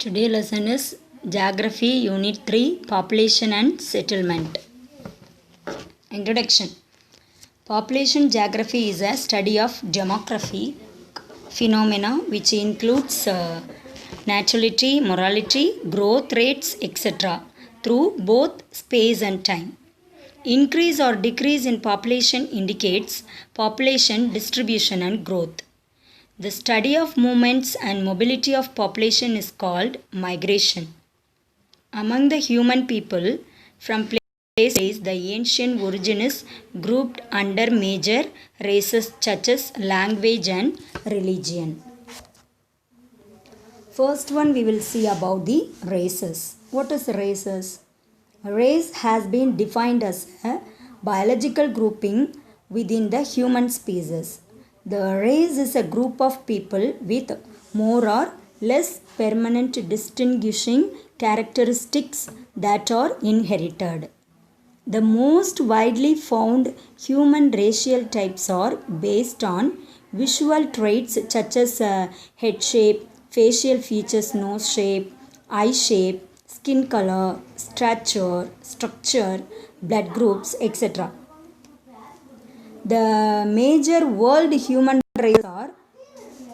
Today lesson is Geography Unit 3 Population and Settlement. Introduction. Population geography is a study of demographic phenomena which includes natality, mortality, growth rates, etc. through both space and time. Increase or decrease in population indicates population distribution and growth. The study of movements and mobility of population is called migration. Among the human people from places, the ancient origin is grouped under major races such as language and religion. First one we will see about the races. What is races? A race has been defined as a biological grouping within the human species. The race is a group of people with more or less permanent distinguishing characteristics that are inherited. The most widely found human racial types are based on visual traits such as head shape, facial features, nose shape, eye shape, skin color, stature, structure, blood groups, etc. The major world human races are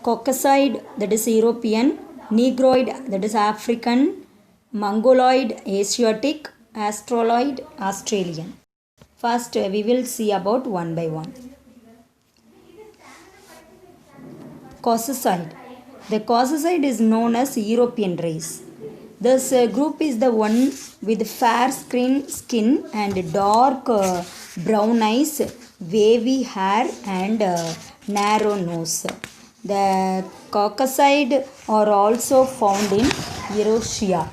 Caucasoid, that is European, Negroid, that is African, Mongoloid, Asiatic, Australoid, Australian. First, we will see about one by one. Caucasoid. The Caucasoid is known as European race. This group is the one with fair skin and dark brown eyes, wavy hair and narrow nose. The Caucasoid are also found in Eurasia.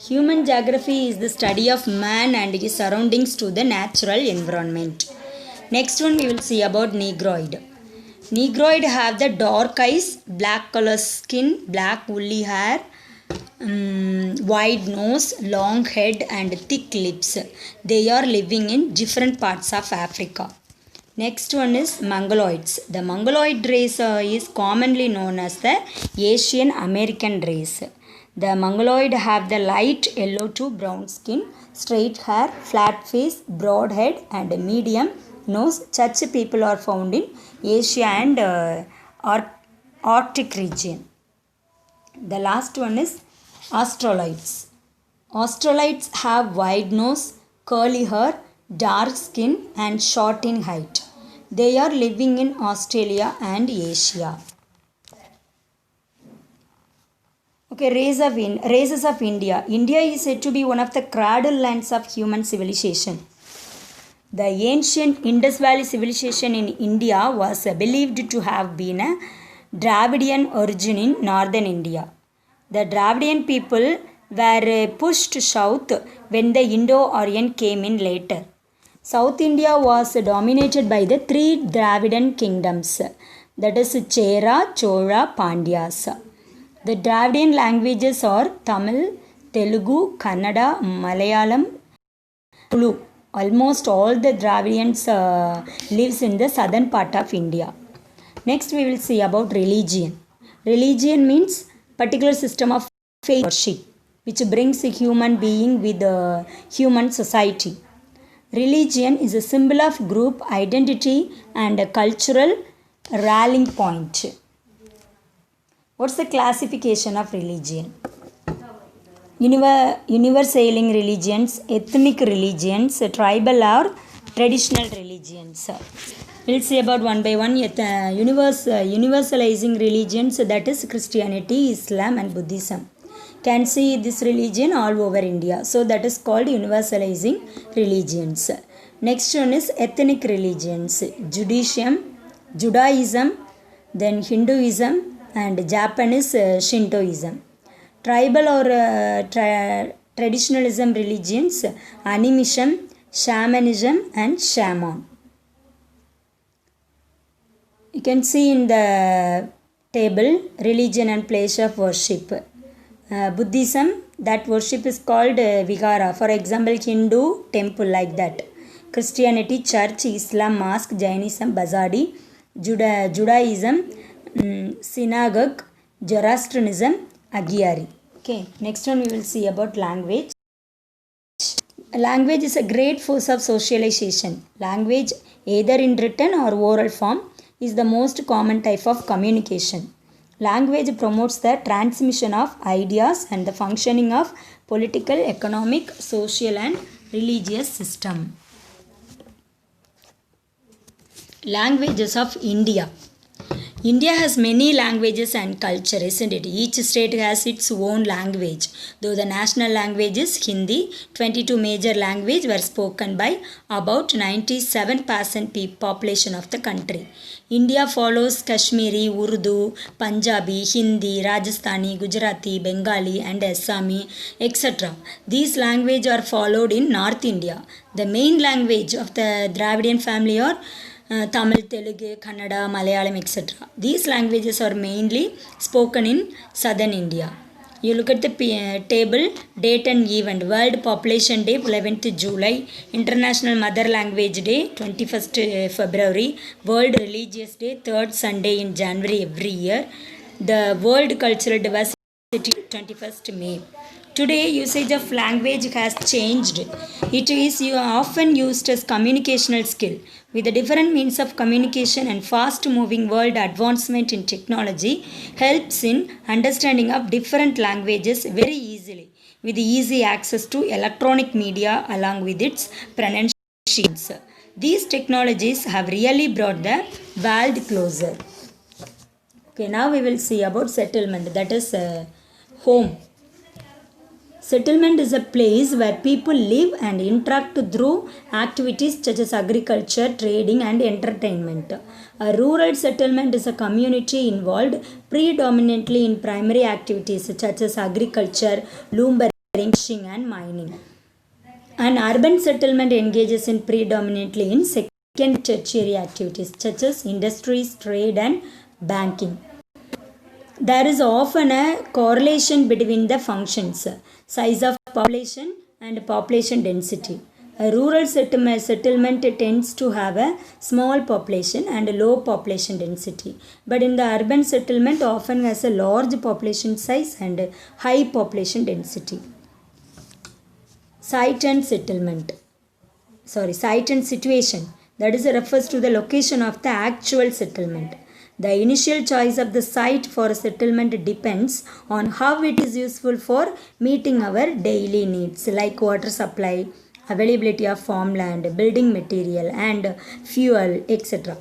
Human geography is the study of man and his surroundings to the natural environment. Next one we will see about Negroid. Negroid have the dark eyes, black color skin, black woolly hair, wide nose, long head and thick lips. They are living in different parts of Africa. Next one is Mongoloids. The Mongoloid race is commonly known as the Asian American race. The Mongoloid have the light yellow to brown skin, straight hair, flat face, broad head and medium nose. Such people are found in Asia and Arctic region. The last one is Australoids. Australoids have wide nose, curly hair, dark skin and short in height. They are living in Australia and Asia. Okay, races of India. India is said to be one of the cradle lands of human civilization. The ancient Indus Valley civilization in India was believed to have been a Dravidian origin in northern India. The Dravidian people were pushed south when the Indo-Aryan came in later. South India was dominated by the three Dravidian kingdoms, that is Chera, Chola, Pandyas. The Dravidian languages are Tamil, Telugu, Kannada, Malayalam, Tulu. Almost all the Dravidians lives in the southern part of India. Next we will see about religion. Religion means particular system of faith worship which brings a human being with a human society. Religion is a symbol of group identity and a cultural rallying point. What's the classification of religion? Universalizing religions, ethnic religions, tribal or traditional religions. We'll see about one by one. Universalizing religions, that is Christianity, Islam and Buddhism. Can see this religion all over India. So that is called universalizing religions. Next one is ethnic religions. Judaism, then Hinduism and Japanese Shintoism. Tribal or traditionalism religions, animism, shamanism and shaman. You can see in the table religion and place of worship. Buddhism, that worship is called Vihara. For example, Hindu temple, like that. Christianity, church, Islam, mosque, Jainism, Bazadi, Judaism, synagogue, Zoroastrianism, Agyari. Okay, next one we will see about language. Language is a great force of socialization. Language, either in written or oral form, is the most common type of communication. Language promotes the transmission of ideas and the functioning of political, economic, social, and religious system. Languages of India. India has many languages and culture, isn't it? Each state has its own language. Though the national language is Hindi, 22 major languages were spoken by about 97% population of the country. India follows Kashmiri, Urdu, Punjabi, Hindi, Rajasthani, Gujarati, Bengali and Assami, etc. These languages are followed in North India. The main language of the Dravidian family are Tamil, Telugu, Kannada, Malayalam, etc. These languages are mainly spoken in southern India. You look at the table, date and event. World Population Day, 11th July. International Mother Language Day, 21st February. World Religious Day, 3rd Sunday in January every year. The World Cultural Diversity, 21st May. Today, usage of language has changed. It is often used as communicational skill. With the different means of communication and fast-moving world, advancement in technology helps in understanding of different languages very easily, with easy access to electronic media along with its pronunciations. These technologies have really brought the world closer. Okay, now we will see about settlement, that is home. Settlement is a place where people live and interact through activities such as agriculture, trading, and entertainment. A rural settlement is a community involved predominantly in primary activities such as agriculture, lumbering, fishing, and mining. An urban settlement engages in predominantly in second tertiary activities such as industries, trade, and banking. There is often a correlation between the functions, size of population and population density. A rural settlement tends to have a small population and a low population density, but in the urban settlement often has a large population size and high population density. Site and situation. That is refers to the location of the actual settlement. The initial choice of the site for a settlement depends on how it is useful for meeting our daily needs like water supply, availability of farmland, building material and fuel, etc.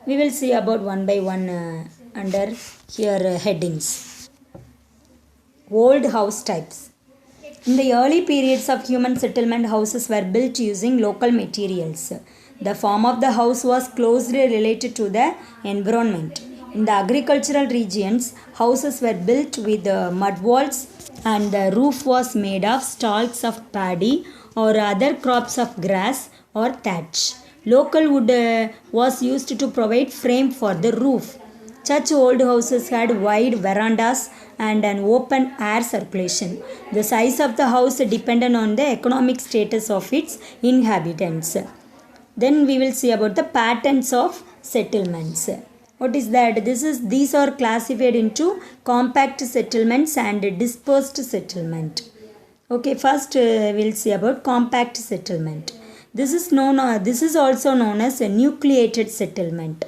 We will see about one by one under here headings. Old house types. In the early periods of human settlement, houses were built using local materials. The form of the house was closely related to the environment. In the agricultural regions, houses were built with mud walls and the roof was made of stalks of paddy or other crops of grass or thatch. Local wood was used to provide frame for the roof. Such old houses had wide verandas and an open air circulation. The size of the house depended on the economic status of its inhabitants. Then we will see about the patterns of settlements. What is that? These are classified into compact settlements and dispersed settlement. Okay, first we'll see about compact settlement. This is also known as a nucleated settlement.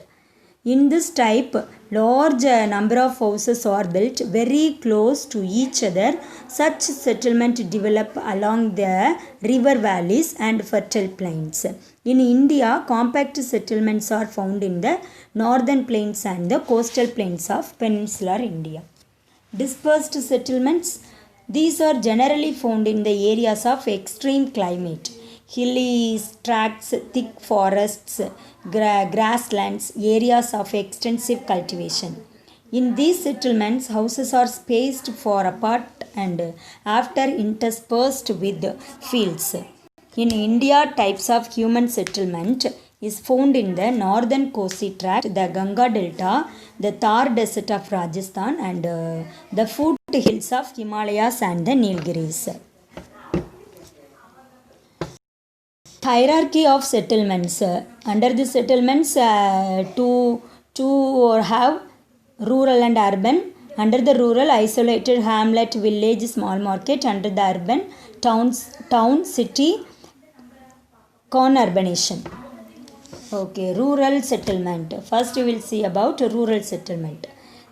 In this type, large number of houses are built very close to each other. Such settlement develop along the river valleys and fertile plains. In India, compact settlements are found in the northern plains and the coastal plains of peninsular India. Dispersed settlements, these are generally found in the areas of extreme climate. Hilly tracts, thick forests, grasslands, areas of extensive cultivation. In these settlements, houses are spaced far apart and after interspersed with fields. In India, types of human settlement is found in the northern Kosi tract, the Ganga Delta, the Thar Desert of Rajasthan and the foothills of Himalayas and the Nilgiris. Hierarchy of settlements. Under the settlements, two to have rural and urban. Under the rural, isolated hamlet, village, small market. Under the urban, town, city, conurbanation. Okay, rural settlement. First, we will see about rural settlement.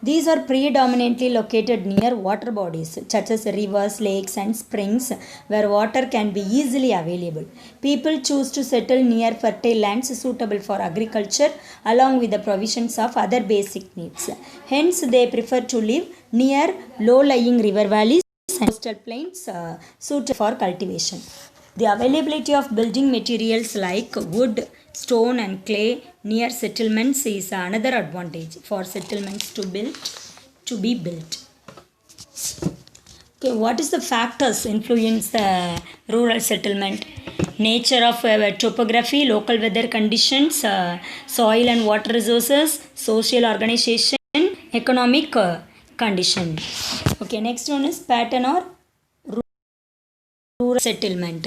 These are predominantly located near water bodies such as rivers, lakes, and springs where water can be easily available. People choose to settle near fertile lands suitable for agriculture along with the provisions of other basic needs. Hence, they prefer to live near low lying river valleys and coastal plains suited for cultivation. The availability of building materials like wood, stone, and clay near settlements is another advantage for settlements to be built. Okay, what is the factors influence the rural settlement? Nature of topography, local weather conditions, soil and water resources, social organization, economic condition. Okay, next one is pattern or rural settlement.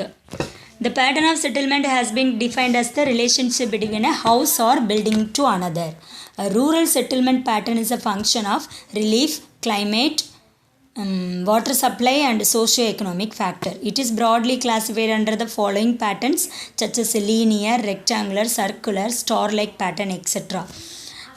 The pattern of settlement has been defined as the relationship between a house or building to another. A rural settlement pattern is a function of relief, climate, water supply and socio-economic factor. It is broadly classified under the following patterns such as linear, rectangular, circular, star-like pattern, etc.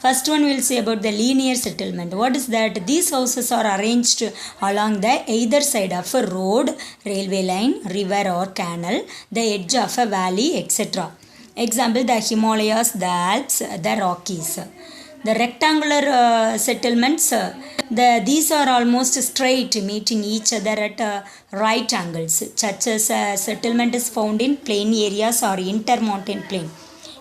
First one we will say about the linear settlement. What is that? These houses are arranged along the either side of a road, railway line, river or canal, the edge of a valley, etc. Example, the Himalayas, the Alps, the Rockies. The rectangular settlements, these are almost straight, meeting each other at right angles. Such as settlement is found in plain areas or intermountain plain.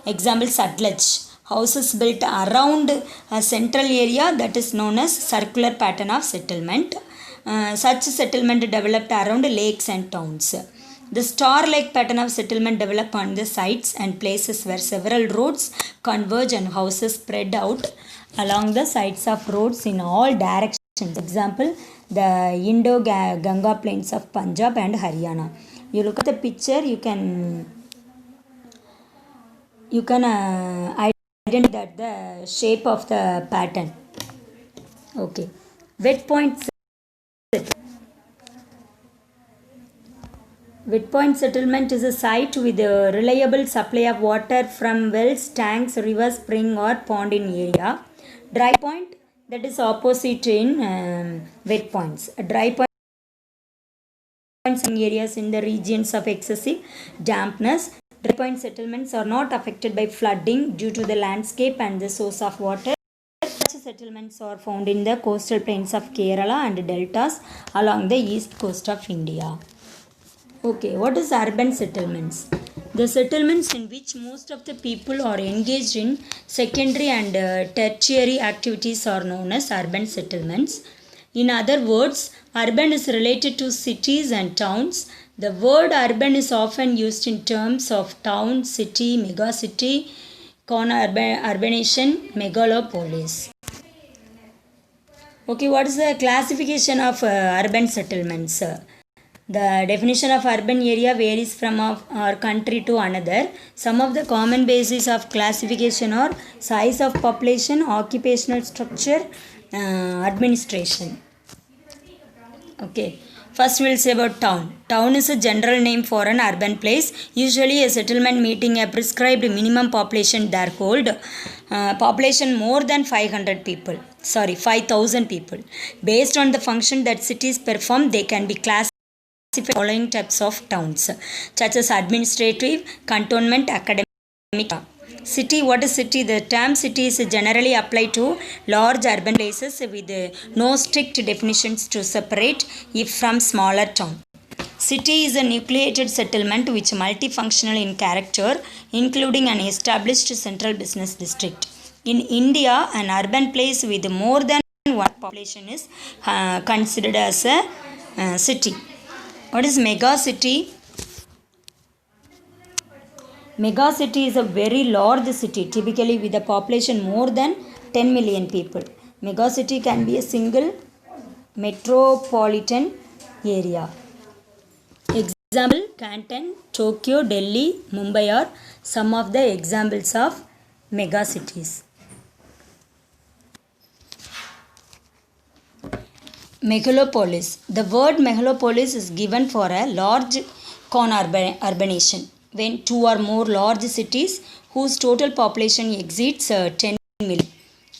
Example, Sutlej. Houses built around a central area that is known as circular pattern of settlement. Such settlement developed around lakes and towns. The star-like pattern of settlement developed on the sites and places where several roads converge and houses spread out along the sides of roads in all directions. Example, the Indo-Ganga plains of Punjab and Haryana. You look at the picture, you can identify that the shape of the pattern. Okay. Wet point settlement is a site with a reliable supply of water from wells, tanks, rivers, spring or pond in area. Dry point, that is opposite in wet points. Dry points in areas in the regions of excessive dampness. Dry point settlements are not affected by flooding due to the landscape and the source of water. Such settlements are found in the coastal plains of Kerala and deltas along the east coast of India. Okay, what is urban settlements? The settlements in which most of the people are engaged in secondary and tertiary activities are known as urban settlements. In other words, urban is related to cities and towns. The word urban is often used in terms of town, city, megacity, urbanation, megalopolis. Okay, what is the classification of urban settlements? The definition of urban area varies from our country to another. Some of the common bases of classification are size of population, occupational structure, administration. Okay. First we will say about town. Town is a general name for an urban place, usually a settlement meeting a prescribed minimum population there hold. Population more than 500 people. 5,000 people. Based on the function that cities perform, they can be classified following types of towns, such as administrative, cantonment, academic. City, what is city? The term city is generally applied to large urban places with no strict definitions to separate it from smaller town. City is a nucleated settlement which multifunctional in character, including an established central business district. In India, an urban place with more than one population is considered as a city. What is mega city? Mega city is a very large city, typically with a population more than 10 million people. Mega city can be a single metropolitan area. Example, Canton, Tokyo, Delhi, Mumbai are some of the examples of mega cities. Megalopolis. The word megalopolis is given for a large urbanization when two or more large cities whose total population exceeds 10 million.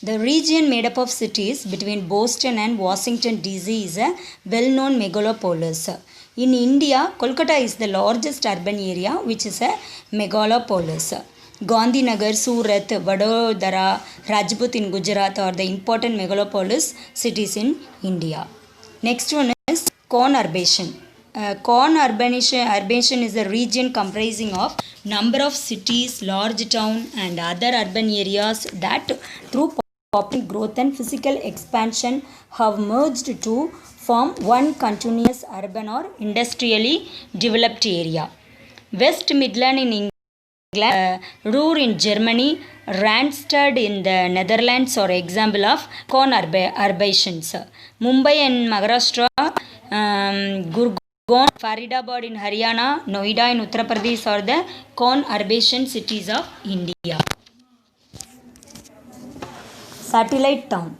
The region made up of cities between Boston and Washington DC is a well-known megalopolis. In India, Kolkata is the largest urban area which is a megalopolis. Gandhinagar, Surat, Vadodara, Rajput in Gujarat are the important megalopolis cities in India. Next one is conurbation. Conurbation is a region comprising of number of cities, large town and other urban areas that through population growth and physical expansion have merged to form one continuous urban or industrially developed area. West Midland in England, Ruhr in Germany, Randstad in the Netherlands are example of conurbations. Mumbai and Maharashtra, Gurgaon, Faridabad in Haryana, Noida in Uttar Pradesh are the conurbation cities of India. Satellite town.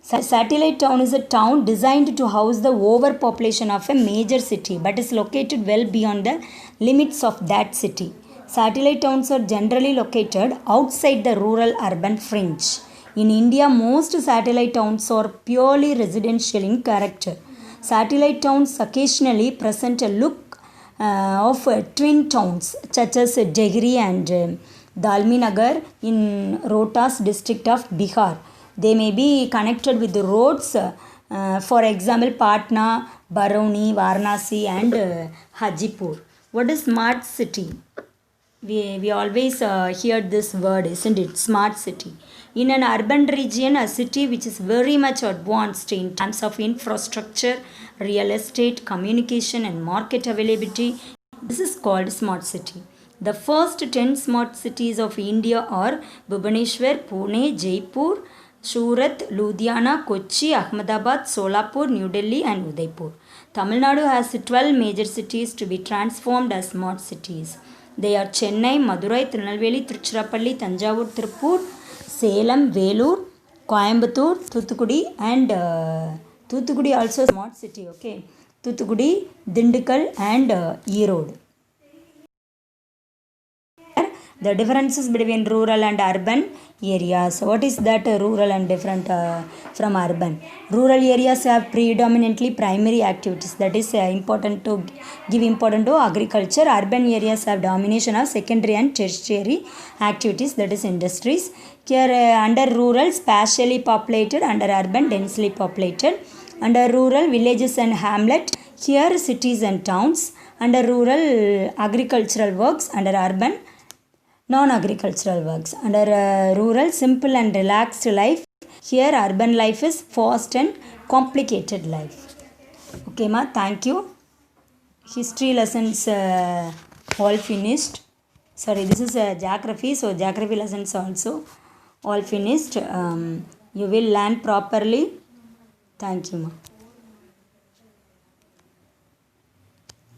Satellite town is a town designed to house the overpopulation of a major city but is located well beyond the limits of that city. Satellite towns are generally located outside the rural urban fringe. In India, most satellite towns are purely residential in character. Satellite towns occasionally present a look of twin towns such as Dehri and Dalminagar in Rohtas district of Bihar. They may be connected with the roads, for example, Patna, Barauni, Varanasi and Hajipur. What is smart city? We always hear this word, isn't it? Smart city. In an urban region, a city which is very much advanced in terms of infrastructure, real estate, communication and market availability, this is called smart city. The first 10 smart cities of India are Bhubaneswar, Pune, Jaipur, Surat, Ludhiana, Kochi, Ahmedabad, Solapur, New Delhi and Udaipur. Tamil Nadu has 12 major cities to be transformed as smart cities. They are Chennai, Madurai, Tirunelveli, Tiruchirappalli, Tanjavur, Tirupur, Salem, Velur, Coimbatore, Thuthukudi and Thuthukudi also smart city, okay. Thuthukudi, Dindukal and Erode. The differences between rural and urban areas. What is that rural and different from urban? Rural areas have predominantly primary activities, that is important to give importance to agriculture. Urban areas have domination of secondary and tertiary activities, that is industries. Here under rural sparsely populated, under urban densely populated. Under rural villages and hamlet, here cities and towns. Under rural agricultural works, under urban non-agricultural works. Under rural simple and relaxed life, here urban life is fast and complicated life. Okay ma, thank you. History lessons all finished. Sorry, this is geography, so geography lessons also all finished. You will learn properly. Thank you ma.